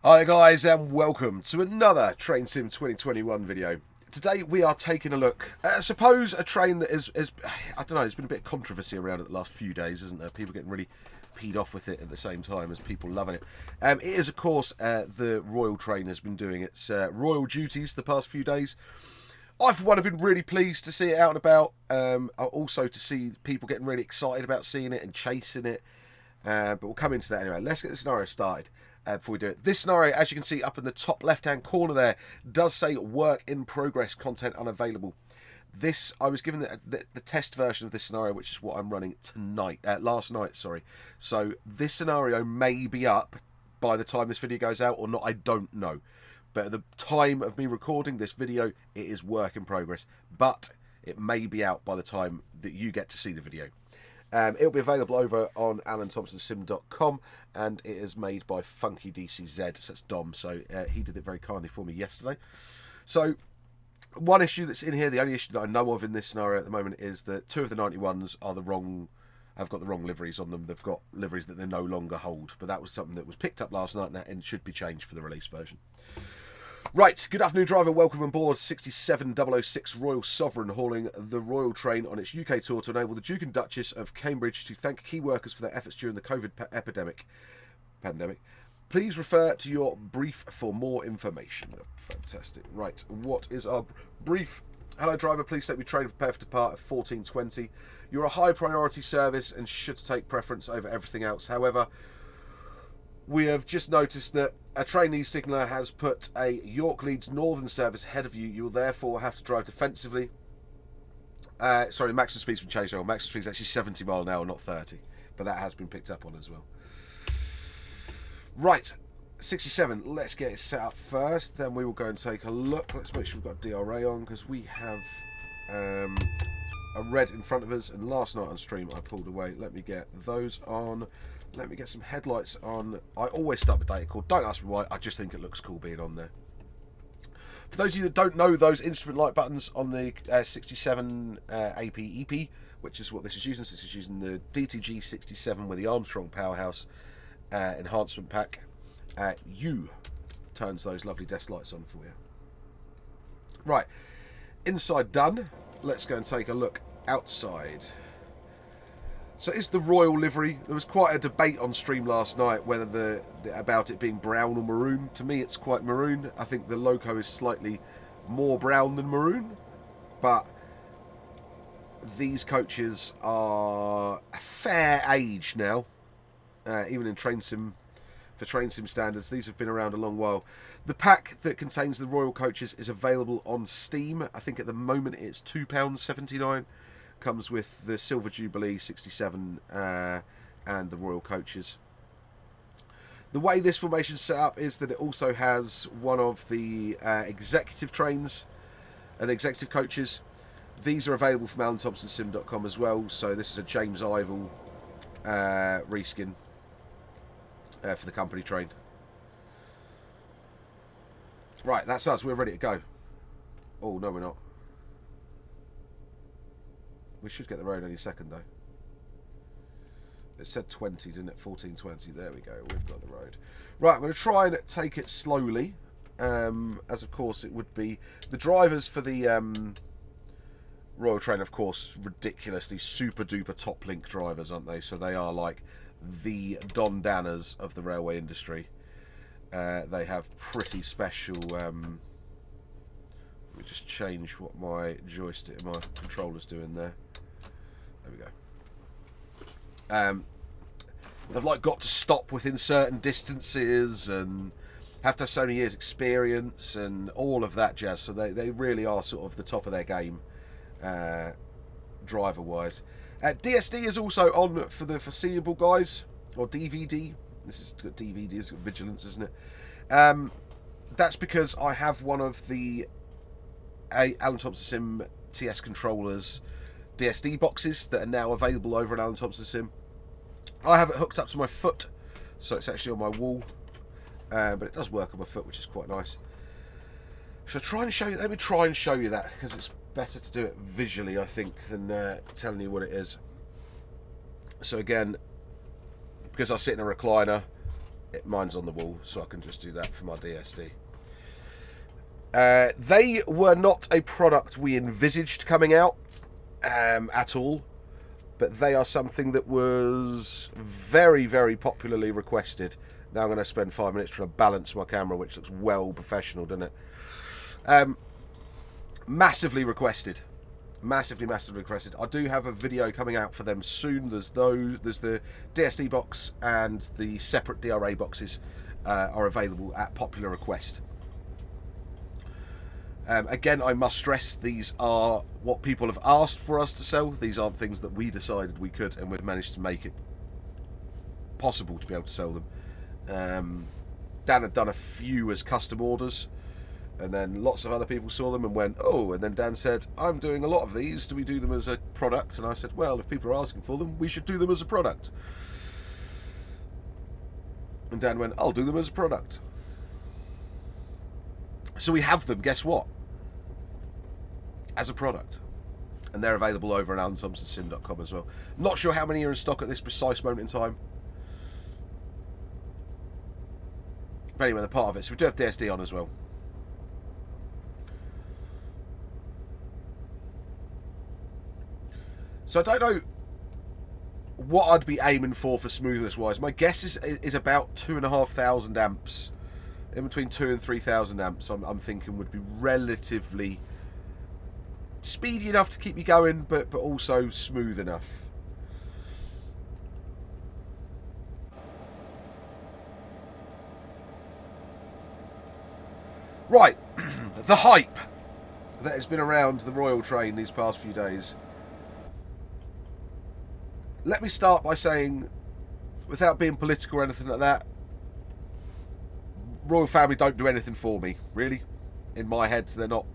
Hi guys and welcome to another Train Sim 2021 video. Today we are taking a look at, I suppose, a train that is I don't know, there's been a bit of controversy around it the last few days, isn't there? People getting really peed off with it at the same time as people loving it. It is, of course, the Royal train has been doing its royal duties the past few days. I, for one, have been really pleased to see it out and about. Also to see people getting really excited about seeing it and chasing it. But we'll come into that anyway. Let's get the scenario started. Before we do it, this scenario, as you can see up in the top left hand corner there, does say work in progress, content unavailable. This, I was given the test version of this scenario, which is what I'm running tonight, last night, sorry. So this scenario may be up by the time this video goes out or not, I don't know. But at the time of me recording this video, it is work in progress. But it may be out by the time that you get to see the video. It'll be available over on alanthomsonsim.com, and it is made by Funky DCZ, so that's Dom, so he did it very kindly for me yesterday. So, one issue that's in here, the only issue that I know of in this scenario at the moment, is that two of the 91s are have got the wrong liveries on them. They've got liveries that they no longer hold, but that was something that was picked up last night and should be changed for the release version. Right, good afternoon driver, welcome on board 67006 Royal Sovereign, hauling the Royal train on its UK tour to enable the Duke and Duchess of Cambridge to thank key workers for their efforts during the COVID pandemic. Please refer to your brief for more information. Fantastic. Right, what is our brief? Hello driver, please take me train prepare for depart at 14:20. You're a high priority service and should take preference over everything else. However, we have just noticed that a trainee signaller has put a York-Leeds northern service ahead of you. You will therefore have to drive defensively. Sorry, maximum speed's been changed. Maximum speed is actually 70 mile an hour, not 30. But that has been picked up on as well. Right, 67. Let's get it set up first. Then we will go and take a look. Let's make sure we've got DRA on, because we have a red in front of us. And last night on stream I pulled away. Let me get those on. Let me get some headlights on. I always start with data cord. Don't ask me why. I just think it looks cool being on there. For those of you that don't know, those instrument light buttons on the 67 AP EP, which is what this is using. So this is using the DTG 67 with the Armstrong Powerhouse enhancement pack. U turns those lovely desk lights on for you. Right, inside done. Let's go and take a look outside. So it's the Royal livery. There was quite a debate on stream last night whether about it being brown or maroon. To me, it's quite maroon. I think the logo is slightly more brown than maroon, but these coaches are a fair age now, even in train sim. For train sim standards, these have been around a long while. The pack that contains the Royal coaches is available on Steam. I think at the moment it's £2.79. Comes with the Silver Jubilee 67 and the Royal coaches. The way this formation is set up is that it also has one of the executive trains and the executive coaches. These are available from alanthomsonsim.com as well. So this is a James Ivel reskin for the company train. Right, that's us. We're ready to go. Oh, no, we're not. We should get the road any second, though. It said 20, didn't it? 14:20. There we go. We've got the road. Right, I'm going to try and take it slowly, as of course it would be. The drivers for the Royal train, of course, ridiculously super-duper top-link drivers, aren't they? So they are like the Don Danners of the railway industry. They have pretty special... Let me just change what my joystick, my controller's doing there. There we go. They've like got to stop within certain distances and have to have so many years experience and all of that jazz. So they really are sort of the top of their game, driver-wise. DSD is also on for the foreseeable, guys, or DVD. This is got DVD, it's got Vigilance, isn't it? That's because I have one of the Alan Thomson Sim TS controllers DSD boxes that are now available over at Alan Thomson Sim. I have it hooked up to my foot, so it's actually on my wall, but it does work on my foot, which is quite nice. Should I try and show you? Let me try and show you that, because it's better to do it visually, I think, than telling you what it is. So again, because I sit in a recliner, Mine's on the wall, so I can just do that for my DSD. They were not a product we envisaged coming out at all, but they are something that was very, very popularly requested. Now I'm going to spend 5 minutes trying to balance my camera, which looks well professional, doesn't it? Massively requested. Massively requested. I do have a video coming out for them soon. There's the DSD box and the separate DRA boxes are available at popular request. Again, I must stress, these are what people have asked for us to sell. These aren't things that we decided we could, and we've managed to make it possible to be able to sell them. Dan had done a few as custom orders, and then lots of other people saw them and went, oh, and then Dan said, I'm doing a lot of these, do we do them as a product? And I said, well, if people are asking for them, we should do them as a product. And Dan went, I'll do them as a product. So we have them, guess what? As a product. And they're available over at thomsonsim.com as well. Not sure how many are in stock at this precise moment in time. But anyway, they're part of it. So we do have DSD on as well. So I don't know what I'd be aiming for smoothness wise. My guess is about 2,500 amps. In between 2,000 and 3,000 amps, I'm thinking would be relatively speedy enough to keep you going, but also smooth enough. Right, the hype that has been around the Royal train these past few days. Let me start by saying, without being political or anything like that, Royal family don't do anything for me, really. In my head, they're not,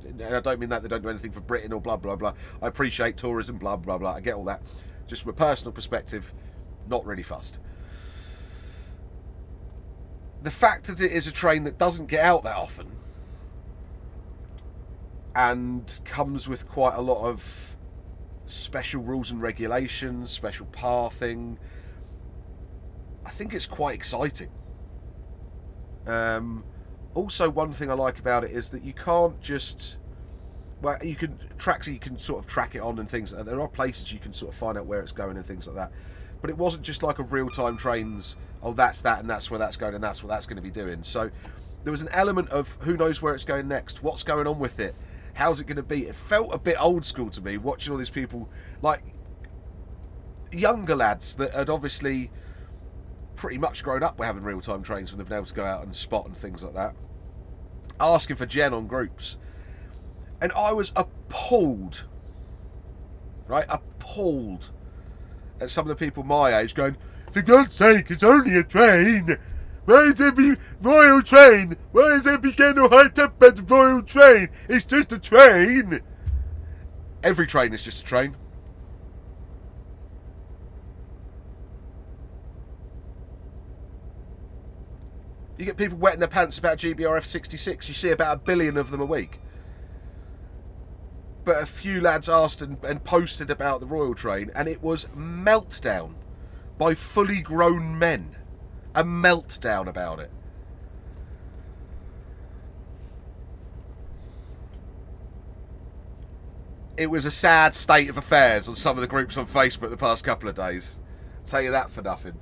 and I don't mean that they don't do anything for Britain or blah, blah, blah. I appreciate tourism, blah, blah, blah. I get all that. Just from a personal perspective, not really fussed. The fact that it is a train that doesn't get out that often and comes with quite a lot of special rules and regulations, special pathing, I think it's quite exciting. Also, one thing I like about it is that you can't just, well, you can sort of track it on and things. There are places you can sort of find out where it's going and things like that. But it wasn't just like a real-time trains, oh, that's that and that's where that's going and that's what that's going to be doing. So there was an element of who knows where it's going next, what's going on with it, how's it going to be. It felt a bit old school to me, watching all these people, like younger lads that had obviously pretty much grown up with having real-time trains when they've been able to go out and spot and things like that, asking for Gen on groups. And I was appalled, right, appalled at some of the people my age going, for God's sake, it's only a train. Why is there be Royal train? Why is there be getting all hyped up about the Royal train? It's just a train. Every train is just a train. You get people wetting their pants about GBRF 66. You see about 1 billion of them a week. But a few lads asked and posted about the Royal train, and it was meltdown by fully grown men. A meltdown about it. It was a sad state of affairs on some of the groups on Facebook the past couple of days. I'll tell you that for nothing.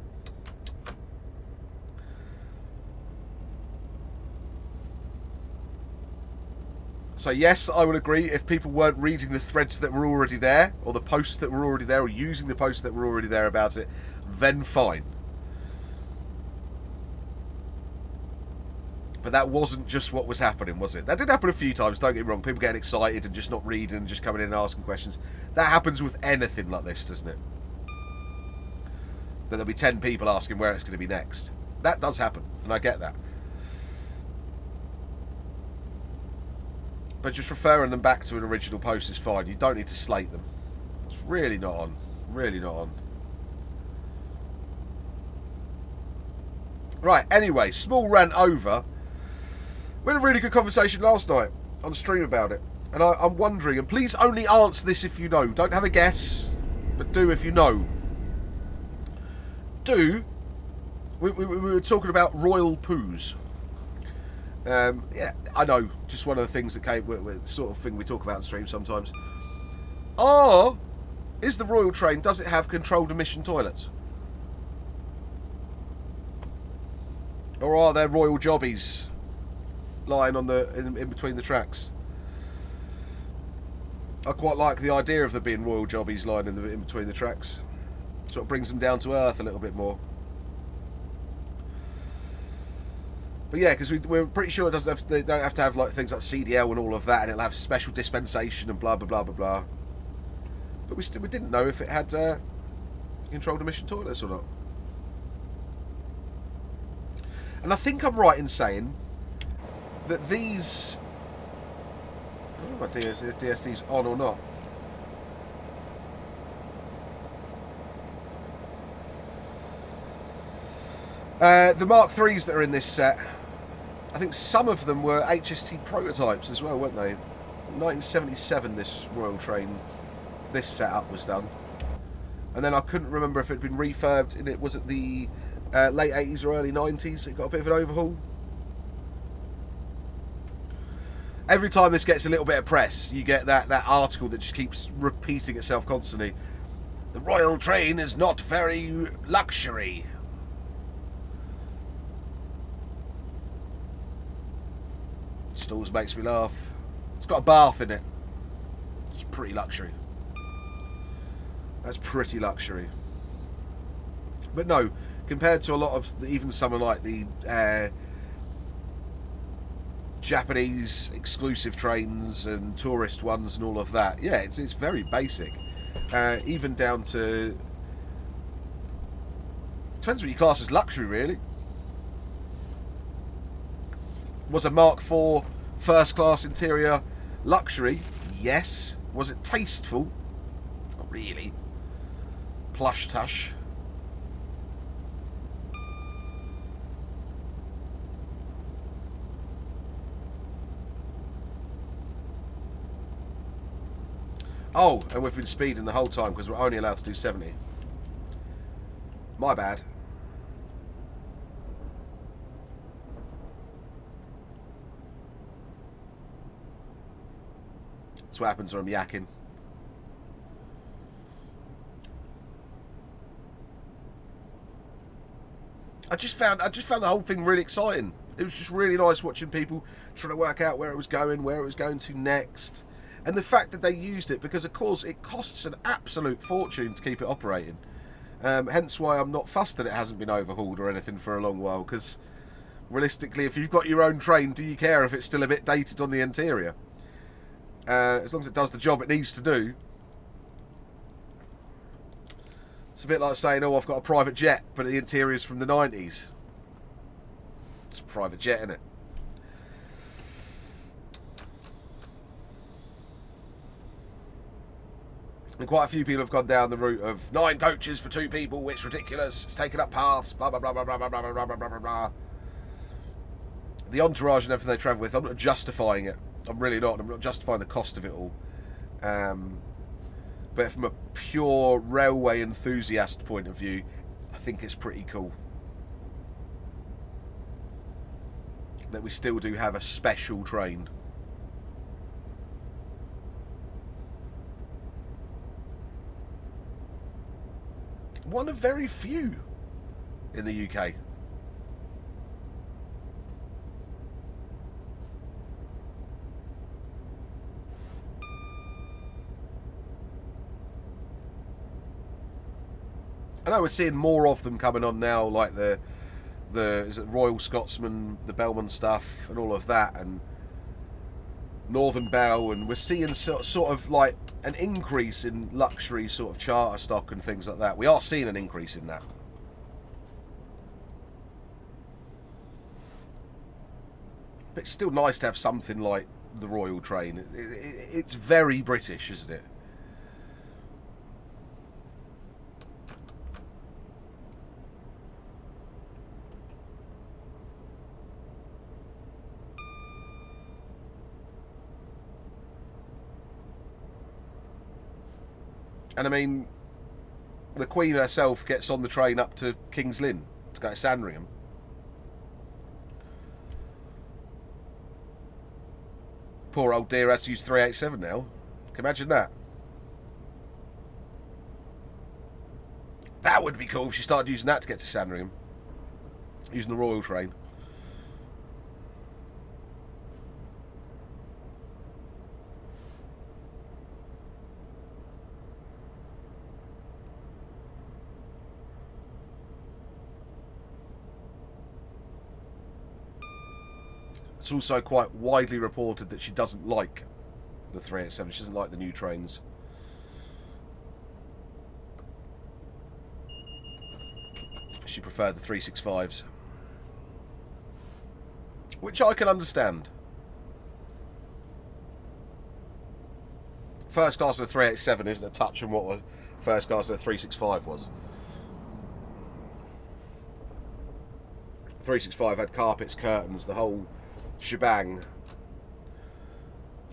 So yes, I would agree, if people weren't reading the threads that were already there, or the posts that were already there, or using the posts that were already there about it, then fine. But that wasn't just what was happening, was it? That did happen a few times, don't get me wrong. People getting excited and just not reading and just coming in and asking questions. That happens with anything like this, doesn't it? That there'll be 10 people asking where it's going to be next. That does happen, and I get that. But just referring them back to an original post is fine. You don't need to slate them. It's really not on. Really not on. Right, anyway, small rant over. We had a really good conversation last night on stream about it. And I'm wondering, and please only answer this if you know. Don't have a guess, but do if you know. Do We were talking about royal poos. Yeah, I know. Just one of the things that came with sort of thing we talk about on stream sometimes. Is the royal train, does it have controlled emission toilets? Or are there royal jobbies lying on in between the tracks? I quite like the idea of there being royal jobbies lying in between the tracks. Sort of brings them down to earth a little bit more. But yeah, because we're pretty sure they don't have to have like things like CDL and all of that, and it'll have special dispensation and blah blah blah blah blah. But we didn't know if it had controlled emission toilets or not. And I think I'm right in saying that these... I don't know if my DSD's on or not. The Mark IIIs that are in this set, I think some of them were HST prototypes as well, weren't they? 1977 this Royal Train, this setup was done. And then I couldn't remember if it had been refurbed, and it was it the late 80s or early 90s, it got a bit of an overhaul. Every time this gets a little bit of press, you get that article that just keeps repeating itself constantly. The Royal Train is not very luxury. Just always makes me laugh. It's got a bath in it. It's pretty luxury. That's pretty luxury. But no, compared to a lot of even something like the Japanese exclusive trains and tourist ones and all of that, yeah, it's very basic. Even down to, depends what you class as luxury, really. Was a Mark IV first class interior luxury? Yes. Was it tasteful? Not really. Plush tush. Oh, and we've been speeding the whole time because we're only allowed to do 70. My bad. That's what happens when I'm yakking. I just found the whole thing really exciting. It was just really nice watching people trying to work out where it was going to next. And the fact that they used it, because of course it costs an absolute fortune to keep it operating. Hence why I'm not fussed that it hasn't been overhauled or anything for a long while, because realistically, if you've got your own train, do you care if it's still a bit dated on the interior? As long as it does the job it needs to do. It's a bit like saying, oh, I've got a private jet, but the interior's from the 90s. It's a private jet, isn't it? And quite a few people have gone down the route of 9 coaches for 2 people, it's ridiculous, it's taken up paths, blah, blah, blah, blah, blah, blah, blah, blah, blah, blah, blah. The entourage and everything they travel with, I'm not justifying it. I'm really not. I'm not justifying the cost of it all. But from a pure railway enthusiast point of view, I think it's pretty cool that we still do have a special train. One of very few in the UK. I know we're seeing more of them coming on now, like the is it Royal Scotsman, the Bellman stuff, and all of that, and Northern Bell, and we're seeing sort of like an increase in luxury sort of charter stock and things like that. We are seeing an increase in that. But it's still nice to have something like the Royal Train. It's very British, isn't it? And I mean, the Queen herself gets on the train up to King's Lynn to go to Sandringham. Poor old dear has to use 387 now. Can you imagine that? That would be cool if she started using that to get to Sandringham. Using the Royal train. It's also quite widely reported that she doesn't like the 387. She doesn't like the new trains. She preferred the 365s. Which I can understand. First class of the 387 isn't a touch on what first class of the 365 was. 365 had carpets, curtains, the whole shebang.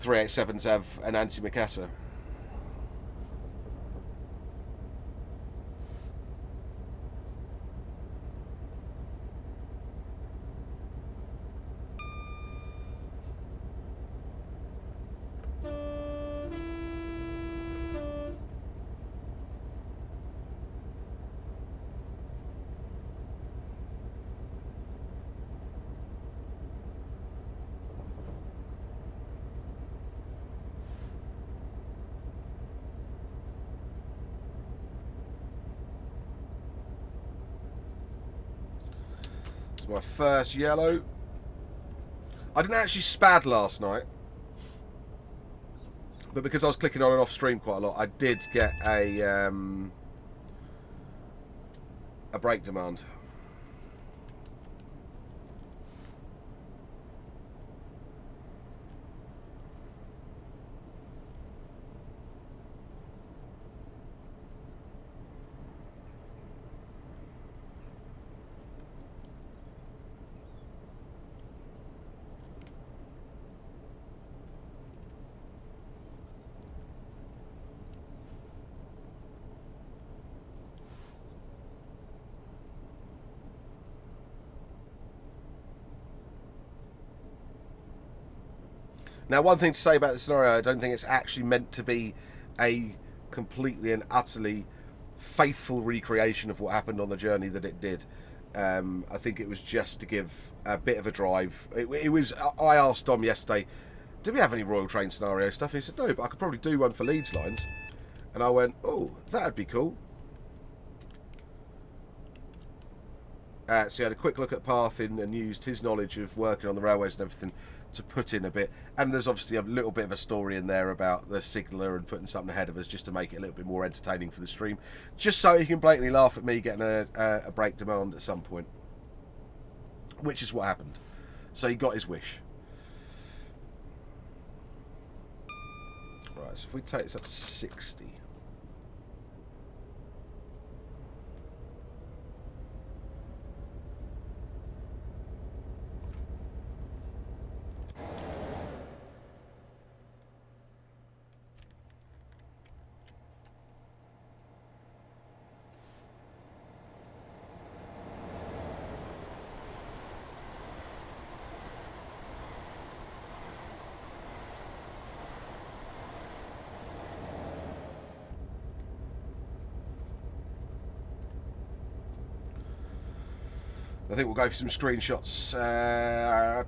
387s have an antimacassar. My first yellow. I didn't actually spad last night, but because I was clicking on and off stream quite a lot, I did get a brake demand. Now, one thing to say about the scenario, I don't think it's actually meant to be a completely and utterly faithful recreation of what happened on the journey that it did. I think it was just to give a bit of a drive. It was. I asked Dom yesterday, "Do we have any Royal Train scenario stuff?" And he said, "No, but I could probably do one for Leeds lines." And I went, "Oh, that'd be cool." So he had a quick look at pathing and used his knowledge of working on the railways and everything to put in a bit. And there's obviously a little bit of a story in there about the signaller and putting something ahead of us just to make it a little bit more entertaining for the stream. Just so he can blatantly laugh at me getting a brake demand at some point. Which is what happened. So he got his wish. Right, so if we take this up to 60... I think we'll go for some screenshots.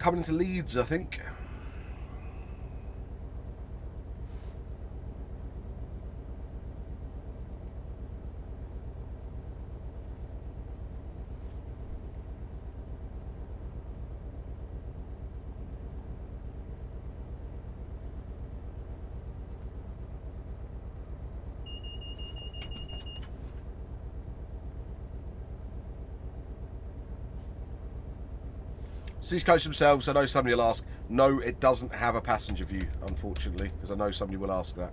Coming into Leeds, I think. These coaches themselves, I know somebody will ask, no, it doesn't have a passenger view, unfortunately, because I know somebody will ask that.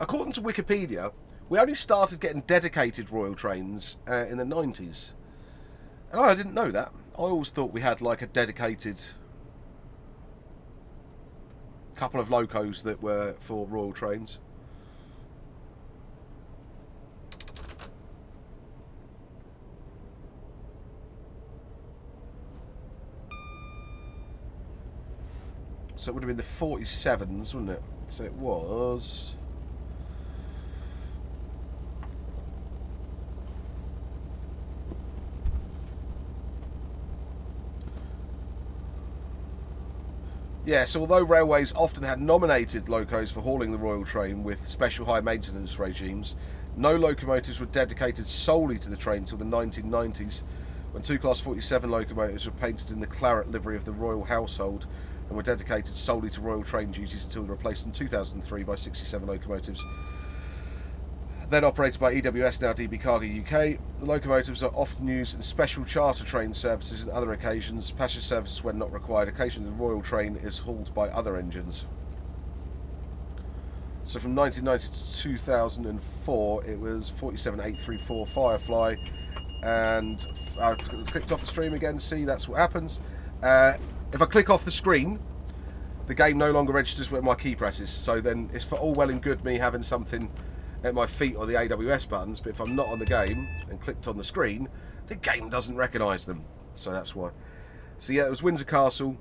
According to Wikipedia, We only started getting dedicated Royal trains in the 90s. And I didn't know that. I always thought we had like a dedicated couple of locos that were for Royal trains. So it would have been the 47s, wouldn't it? So it was... Yeah, so although railways often had nominated locos for hauling the Royal train with special high maintenance regimes, no locomotives were dedicated solely to the train until the 1990s, when two Class 47 locomotives were painted in the claret livery of the Royal Household and were dedicated solely to Royal train duties until replaced in 2003 by 67 locomotives. Then operated by EWS, now DB Cargo UK, the locomotives are often used in special charter train services and other occasions, passenger services when not required. Occasionally the Royal train is hauled by other engines. So from 1990 to 2004 it was 47834 Firefly, and I've clicked off the stream again. See, that's what happens. If I click off the screen, the game no longer registers where my key press is, so then it's for all well and good me having something at my feet or the AWS buttons, but if I'm not on the game and clicked on the screen, the game doesn't recognise them. So that's why. So yeah, it was Windsor Castle.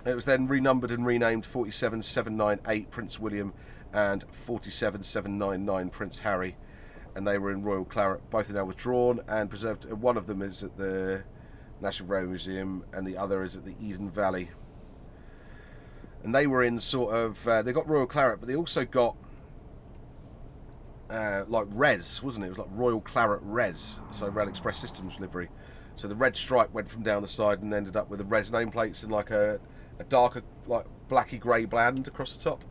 It was then renumbered and renamed 47798 Prince William and 47799 Prince Harry, and they were in Royal Claret. Both are now withdrawn and preserved. One of them is at the National Rail Museum and the other is at the Eden Valley. And they were in sort of, they got Royal Claret, but they also got like Res, wasn't it? It was like Royal Claret Res, so Rail Express Systems livery. So the red stripe went from down the side and ended up with the Res nameplates and like a darker, like blacky grey bland across the top.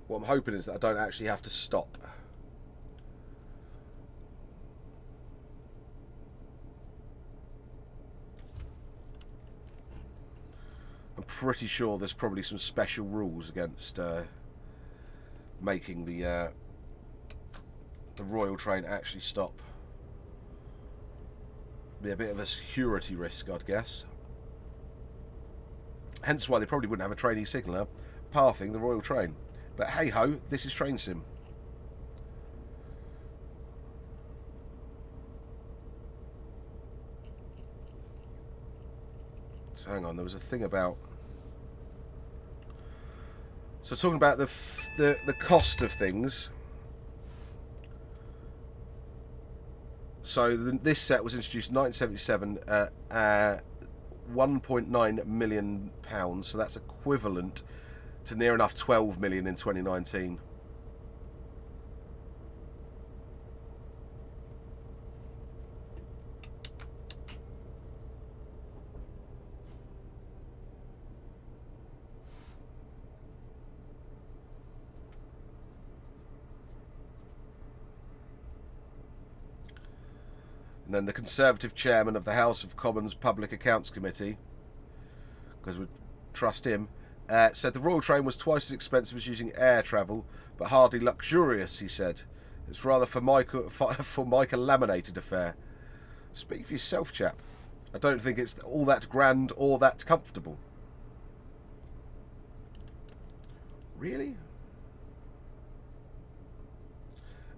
What I'm hoping is that I don't actually have to stop. I'm pretty sure there's probably some special rules against making the Royal train actually stop. Be a bit of a security risk, I'd guess. Hence why they probably wouldn't have a trainee signaller pathing the Royal train. But hey ho, this is Train Sim. So hang on, there was a thing about. So talking about the cost of things. So this set was introduced in 1977 at £1.9 million. So that's equivalent to near enough 12 million in 2019. And then the Conservative chairman of the House of Commons Public Accounts Committee, because we trust him, said the Royal train was twice as expensive as using air travel, but hardly luxurious, he said. It's rather for Mike a laminated affair. Speak for yourself, chap. I don't think it's all that grand or that comfortable. Really?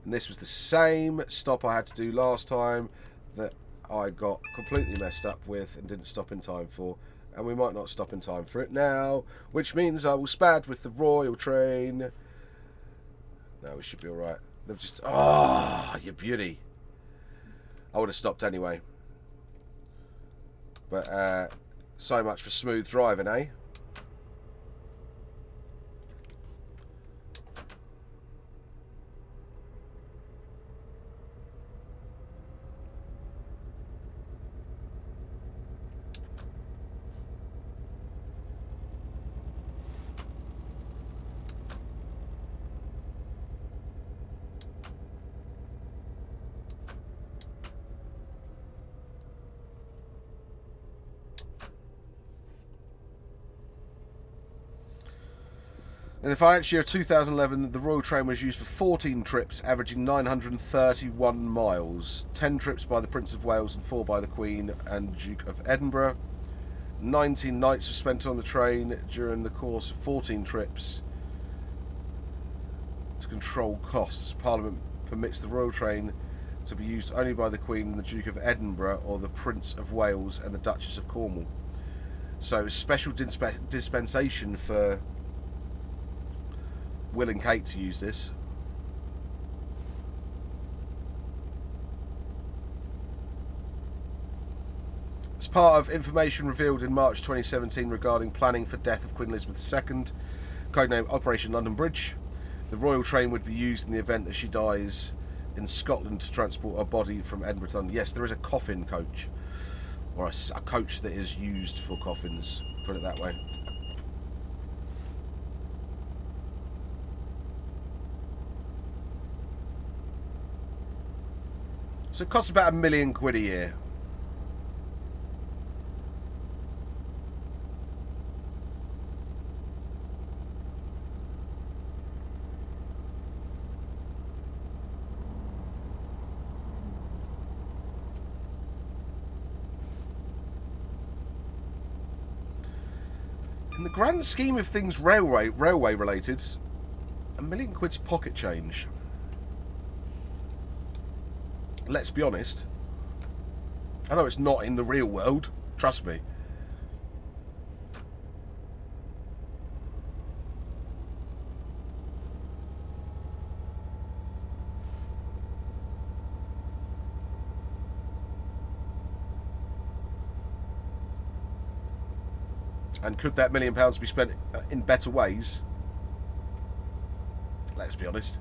And this was the same stop I had to do last time that I got completely messed up with and didn't stop in time for. And we might not stop in time for it now, which means I will spad with the Royal train. No, we should be alright. They've just... Oh, you beauty. I would have stopped anyway. But, so much for smooth driving, eh? In the financial year of 2011, the Royal Train was used for 14 trips, averaging 931 miles. 10 trips by the Prince of Wales and 4 by the Queen and Duke of Edinburgh. 19 nights were spent on the train during the course of 14 trips. To control costs, Parliament permits the Royal Train to be used only by the Queen and the Duke of Edinburgh or the Prince of Wales and the Duchess of Cornwall. So special dispensation for Will and Kate to use this. As part of information revealed in March 2017 regarding planning for death of Queen Elizabeth II, codenamed Operation London Bridge, the Royal Train would be used in the event that she dies in Scotland to transport her body from Edinburgh to London. Yes, there is a coffin coach, or a coach that is used for coffins, put it that way. So it costs about £1 million a year. In the grand scheme of things railway related, £1 million pocket change. Let's be honest. I know it's not in the real world, trust me. And could that £1 million be spent in better ways? Let's be honest.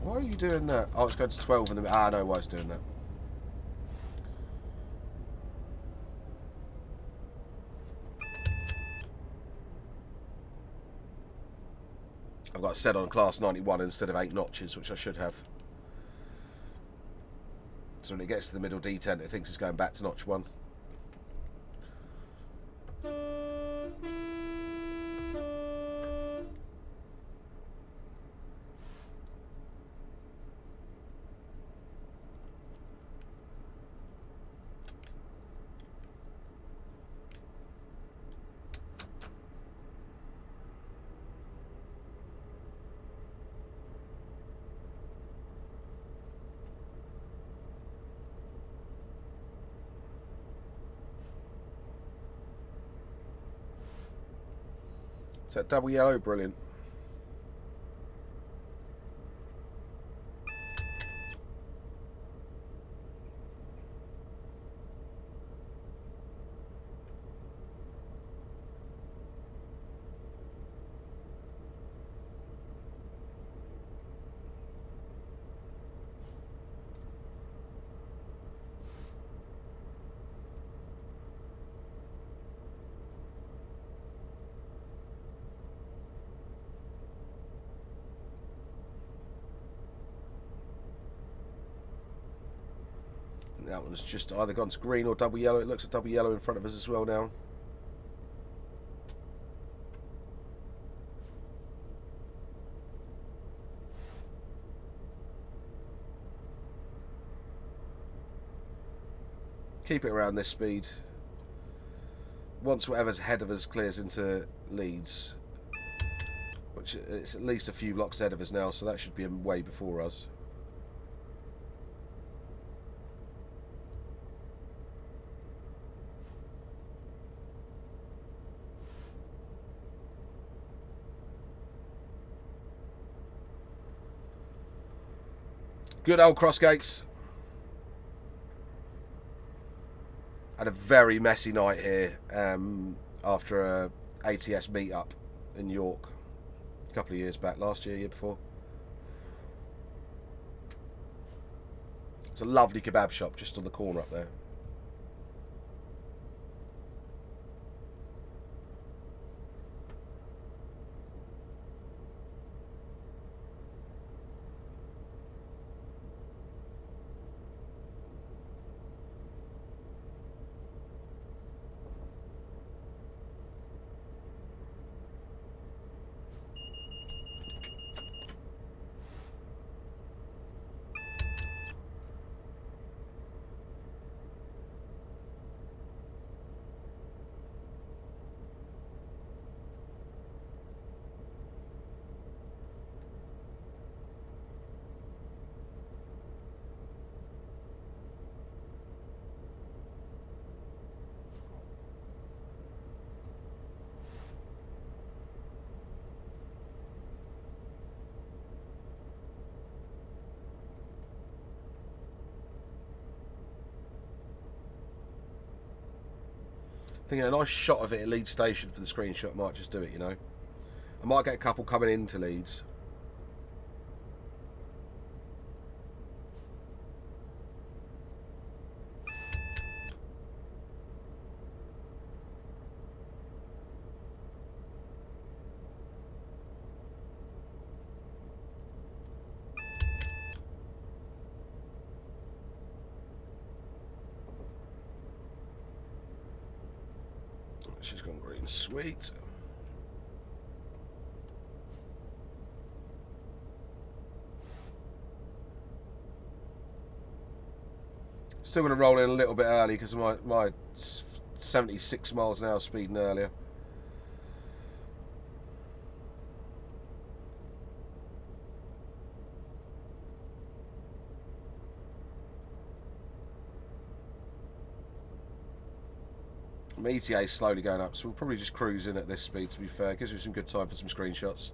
Why are you doing that? Oh, it's going to 12 in the... I know why it's doing that. I've got it set on class 91 instead of 8 notches, which I should have. So when it gets to the middle D10, it thinks it's going back to notch 1. Is that double yellow? Brilliant. That one's just either gone to green or double yellow. It looks at double yellow in front of us as well now. Keep it around this speed. Once whatever's ahead of us clears into Leeds, which it's at least a few blocks ahead of us now, so that should be way before us. Good old Crossgates. Had a very messy night here after a ATS meet-up in York a couple of years back, last year, year before. It's a lovely kebab shop just on the corner up there. Thinking a nice shot of it at Leeds Station for the screenshot might just do it, you know. I might get a couple coming into Leeds. She's gone green, sweet. Still going to roll in a little bit early because of my 76 miles an hour speeding earlier. My ETA is slowly going up, so we'll probably just cruise in at this speed, to be fair. Gives me some good time for some screenshots.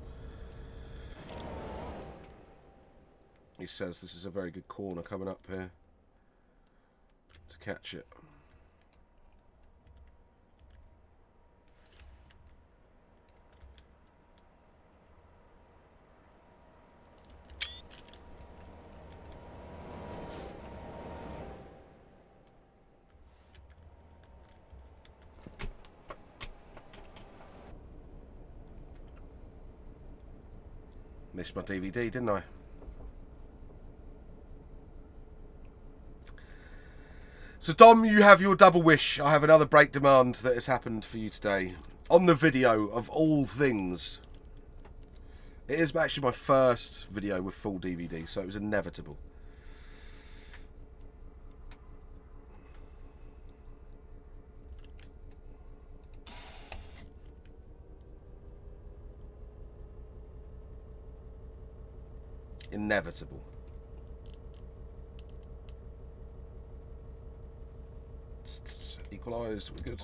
He says this is a very good corner coming up here to catch it. Missed my DVD, didn't I? So Dom, you have your double wish. I have another break demand that has happened for you today. On the video, of all things. It is actually my first video with full DVD, so it was inevitable. Inevitable. Equalised, we're good.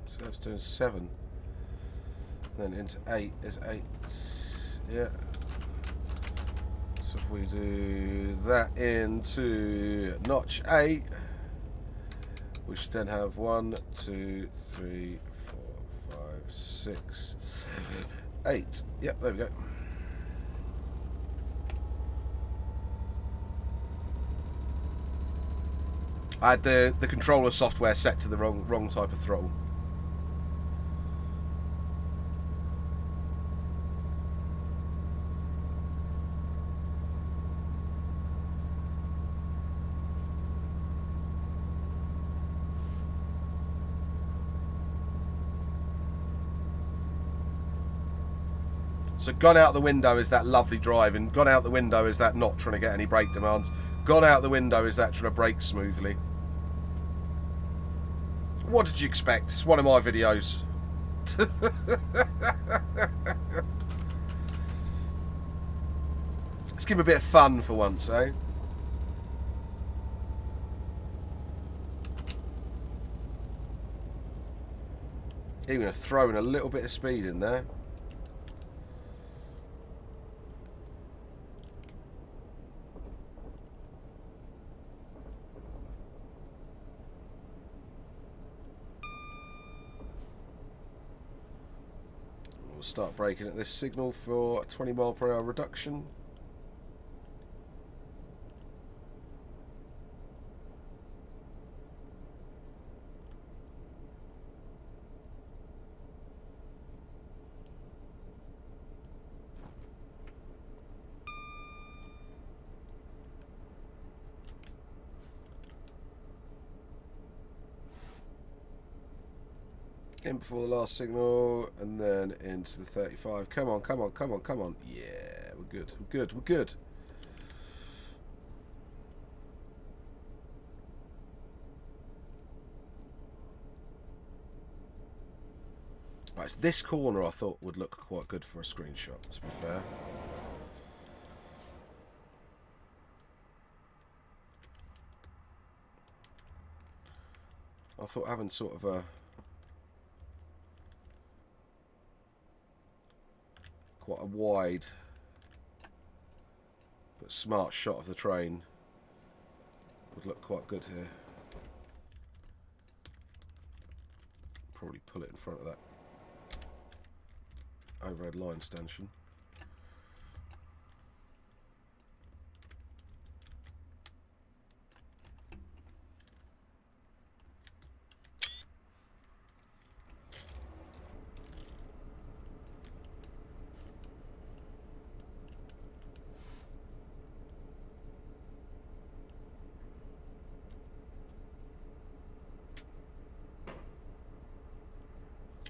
So that's doing 7. Then into 8 is 8. Yeah. So if we do that into notch 8, we should then have 1, 2, 3, 4, 5, 6, 7, 8. Yep, there we go. I had the controller software set to the wrong type of throttle. So gone out the window is that lovely driving. Gone out the window is that not trying to get any brake demands. Gone out the window is that trying to brake smoothly. What did you expect? It's one of my videos. Let's give him a bit of fun for once, eh? Even going to throw in a little bit of speed in there. We'll start braking at this signal for a 20 mile per hour reduction. In before the last signal, and then into the 35. Come on, come on, come on, come on. Yeah, we're good, we're good, we're good. Right, it's this corner I thought would look quite good for a screenshot, to be fair. I thought having sort of a quite a wide but smart shot of the train would look quite good here. Probably pull it in front of that overhead line stanchion.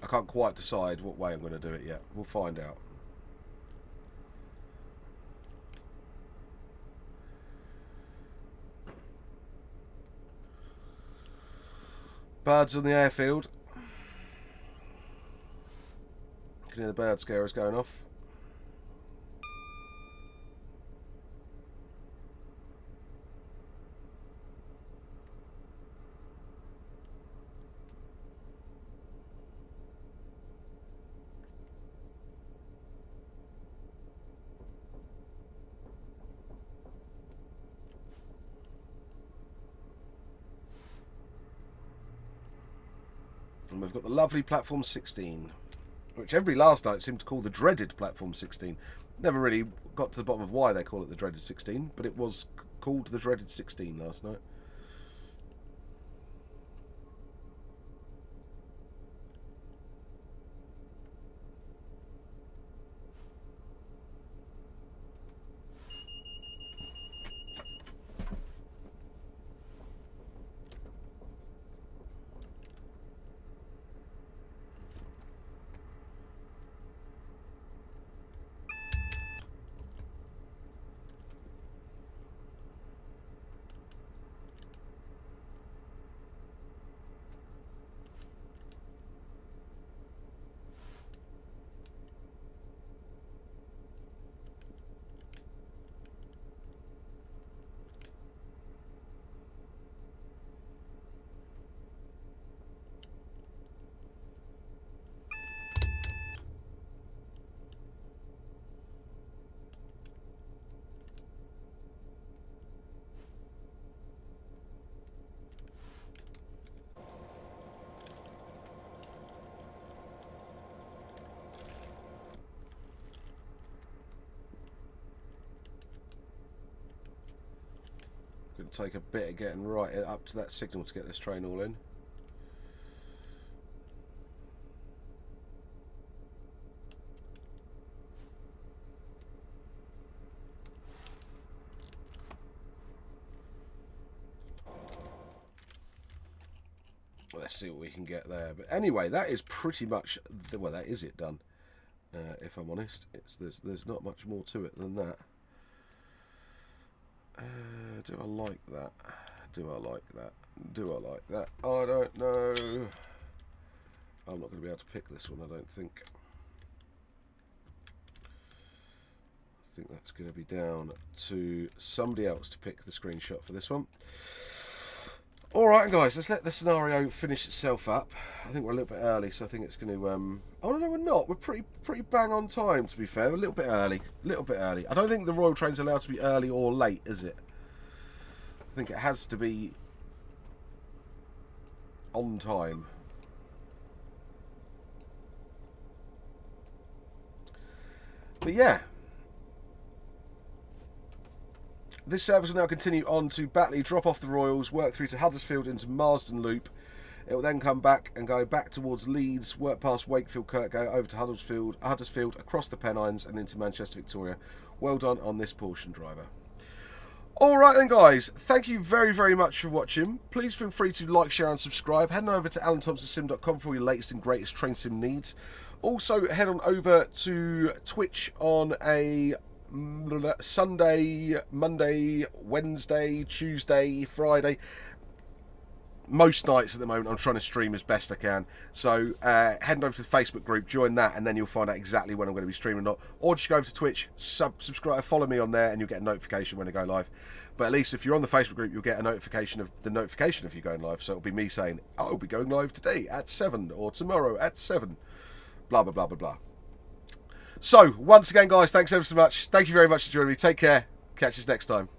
I can't quite decide what way I'm going to do it yet. We'll find out. Birds on the airfield. You can hear the bird scarers going off. And we've got the lovely Platform 16, which everybody last night seemed to call the dreaded Platform 16. Never really got to the bottom of why they call it the dreaded 16, but it was called the dreaded 16 last night. Going to take a bit of getting right up to that signal to get this train all in. Let's see what we can get there. But anyway, that is pretty much well, that is it done. If I'm honest, there's not much more to it than that. Do I like that? Do I like that? Do I like that? I don't know. I'm not going to be able to pick this one, I don't think. I think that's going to be down to somebody else to pick the screenshot for this one. Alright guys, let's let the scenario finish itself up. I think we're a little bit early, so I think it's going to... Oh no, we're not. We're pretty bang on time, to be fair. We're a little bit early. A little bit early. I don't think the Royal Train's allowed to be early or late, is it? I think it has to be on time. But yeah. This service will now continue on to Batley, drop off the Royals, work through to Huddersfield into Marsden Loop. It will then come back and go back towards Leeds, work past Wakefield Kirkgate, over to Huddersfield, across the Pennines and into Manchester Victoria. Well done on this portion, driver. Alright then guys, thank you very, very much for watching. Please feel free to like, share and subscribe. Head on over to alanthomsonsim.com for all your latest and greatest train sim needs. Also head on over to Twitch on a Sunday, Monday, Wednesday, Tuesday, Friday. most nights at the moment I'm trying to stream as best I can. So head over to the Facebook group, join that, and then you'll find out exactly when I'm going to be streaming or not. Or just go over to Twitch, subscribe, follow me on there, and you'll get a notification when I go live. But at least if you're on the Facebook group, you'll get a notification of you going live. So it'll be me saying, oh, I'll be going live today at 7 or tomorrow at 7. Blah, blah, blah, blah, blah. So, once again, guys, thanks ever so much. Thank you very much for joining me. Take care. Catch us next time.